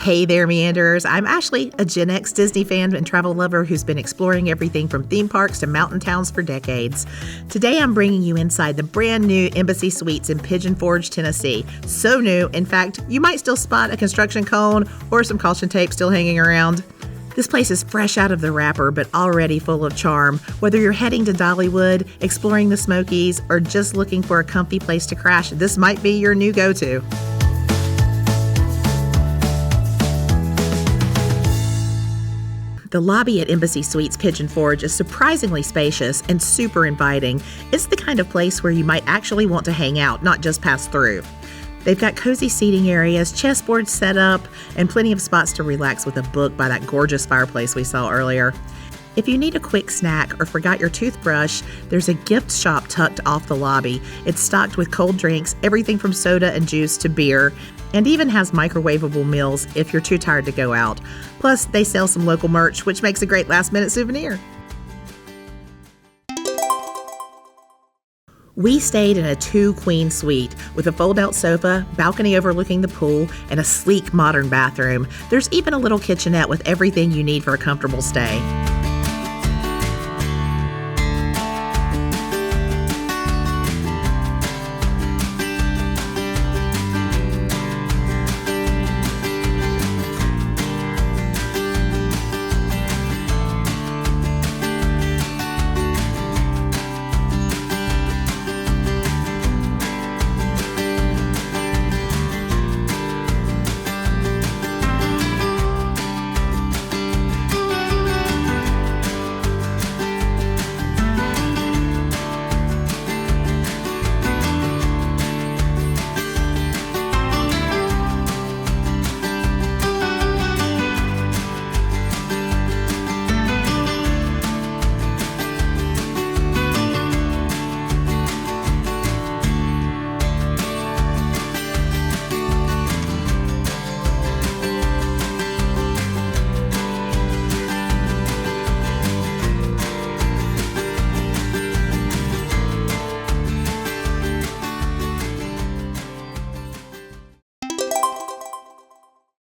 Hey there, MeandEars. I'm Ashley, a Gen X Disney fan and travel lover who's been exploring everything from theme parks to mountain towns for decades. Today, I'm bringing you inside the brand new Embassy Suites in Pigeon Forge, Tennessee. So new, in fact, you might still spot a construction cone or some caution tape still hanging around. This place is fresh out of the wrapper, but already full of charm. Whether you're heading to Dollywood, exploring the Smokies, or just looking for a comfy place to crash, this might be your new go-to. The lobby at Embassy Suites Pigeon Forge is surprisingly spacious and super inviting. It's the kind of place where you might actually want to hang out, not just pass through. They've got cozy seating areas, chessboards set up, and plenty of spots to relax with a book by that gorgeous fireplace we saw earlier. If you need a quick snack or forgot your toothbrush, there's a gift shop tucked off the lobby. It's stocked with cold drinks, everything from soda and juice to beer, and even has microwavable meals if you're too tired to go out. Plus, they sell some local merch, which makes a great last-minute souvenir. We stayed in a 2-queen suite with a fold-out sofa, balcony overlooking the pool, and a sleek modern bathroom. There's even a little kitchenette with everything you need for a comfortable stay.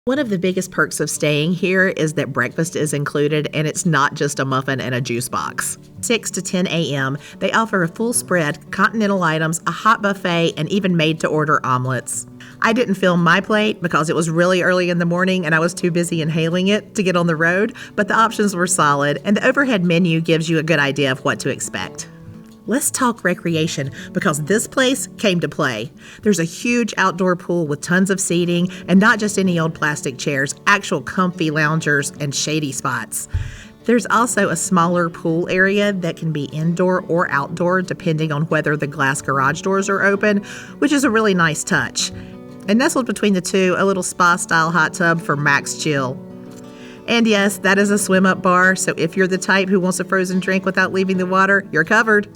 One of the biggest perks of staying here is that breakfast is included, and it's not just a muffin and a juice box. 6 to 10 a.m., they offer a full spread, continental items, a hot buffet, and even made-to-order omelets. I didn't film my plate because it was really early in the morning and I was too busy inhaling it to get on the road, but the options were solid, and the overhead menu gives you a good idea of what to expect. Let's talk recreation, because this place came to play. There's a huge outdoor pool with tons of seating, and not just any old plastic chairs, actual comfy loungers and shady spots. There's also a smaller pool area that can be indoor or outdoor depending on whether the glass garage doors are open, which is a really nice touch. And nestled between the two, a little spa-style hot tub for max chill. And yes, that is a swim-up bar, so if you're the type who wants a frozen drink without leaving the water, you're covered.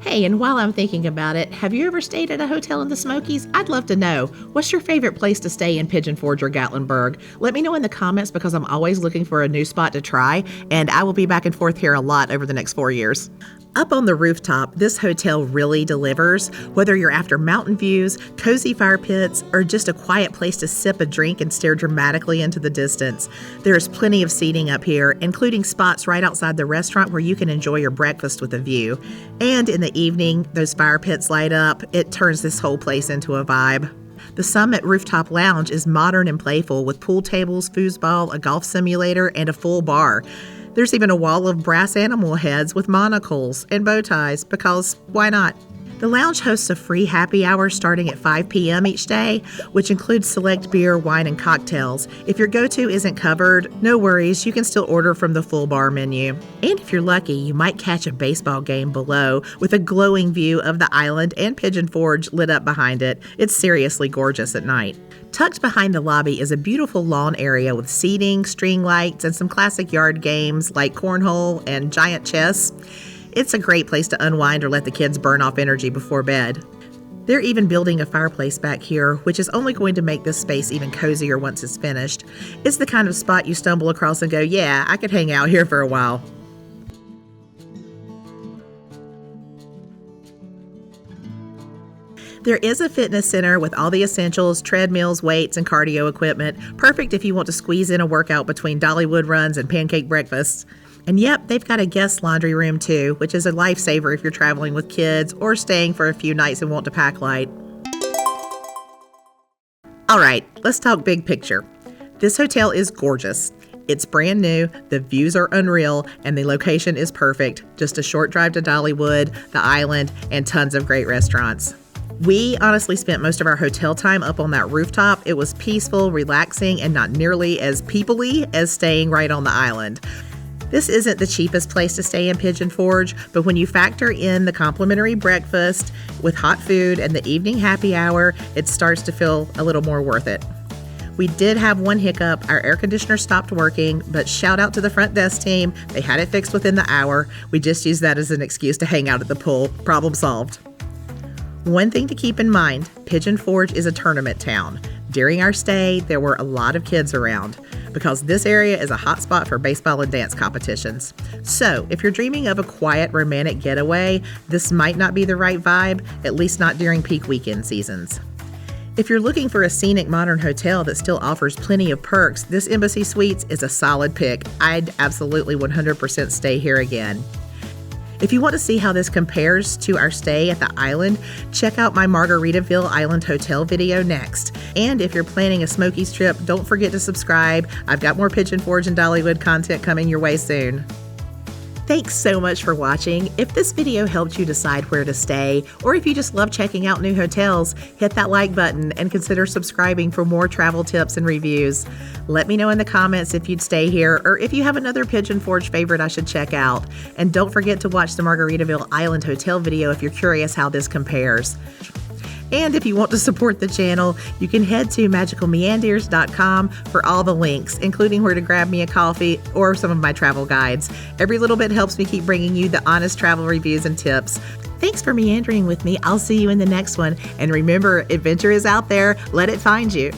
Hey, and while I'm thinking about it, have you ever stayed at a hotel in the Smokies? I'd love to know. What's your favorite place to stay in Pigeon Forge or Gatlinburg? Let me know in the comments, because I'm always looking for a new spot to try, and I will be back and forth here a lot over the next 4 years. Up on the rooftop, this hotel really delivers. Whether you're after mountain views, cozy fire pits, or just a quiet place to sip a drink and stare dramatically into the distance, there is plenty of seating up here, including spots right outside the restaurant where you can enjoy your breakfast with a view. And in the evening, those fire pits light up. It turns this whole place into a vibe. The Summit Rooftop Lounge is modern and playful with pool tables, foosball, a golf simulator, and a full bar. There's even a wall of brass animal heads with monocles and bow ties, because why not? The lounge hosts a free happy hour starting at 5 p.m. each day, which includes select beer, wine, and cocktails. If your go-to isn't covered, no worries, you can still order from the full bar menu. And if you're lucky, you might catch a baseball game below with a glowing view of the island and Pigeon Forge lit up behind it. It's seriously gorgeous at night. Tucked behind the lobby is a beautiful lawn area with seating, string lights, and some classic yard games like cornhole and giant chess. It's a great place to unwind or let the kids burn off energy before bed. They're even building a fireplace back here, which is only going to make this space even cozier once it's finished. It's the kind of spot you stumble across and go, yeah, I could hang out here for a while. There is a fitness center with all the essentials, treadmills, weights, and cardio equipment. Perfect if you want to squeeze in a workout between Dollywood runs and pancake breakfasts. And yep, they've got a guest laundry room too, which is a lifesaver if you're traveling with kids or staying for a few nights and want to pack light. All right, let's talk big picture. This hotel is gorgeous. It's brand new, the views are unreal, and the location is perfect. Just a short drive to Dollywood, the island, and tons of great restaurants. We honestly spent most of our hotel time up on that rooftop. It was peaceful, relaxing, and not nearly as people-y as staying right on the island. This isn't the cheapest place to stay in Pigeon Forge, but when you factor in the complimentary breakfast with hot food and the evening happy hour, it starts to feel a little more worth it. We did have one hiccup. Our air conditioner stopped working, but shout out to the front desk team. They had it fixed within the hour. We just used that as an excuse to hang out at the pool. Problem solved. One thing to keep in mind, Pigeon Forge is a tournament town. During our stay, there were a lot of kids around because this area is a hot spot for baseball and dance competitions. So if you're dreaming of a quiet, romantic getaway, this might not be the right vibe, at least not during peak weekend seasons. If you're looking for a scenic modern hotel that still offers plenty of perks, this Embassy Suites is a solid pick. I'd absolutely 100% stay here again. If you want to see how this compares to our stay at the island, check out my Margaritaville Island Hotel video next. And if you're planning a Smokies trip, don't forget to subscribe. I've got more Pigeon Forge and Dollywood content coming your way soon. Thanks so much for watching. If this video helped you decide where to stay, or if you just love checking out new hotels, hit that like button and consider subscribing for more travel tips and reviews. Let me know in the comments if you'd stay here, or if you have another Pigeon Forge favorite I should check out. And don't forget to watch the Margaritaville Island Hotel video if you're curious how this compares. And if you want to support the channel, you can head to magicalmeandears.com for all the links, including where to grab me a coffee or some of my travel guides. Every little bit helps me keep bringing you the honest travel reviews and tips. Thanks for meandering with me. I'll see you in the next one. And remember, adventure is out there. Let it find you.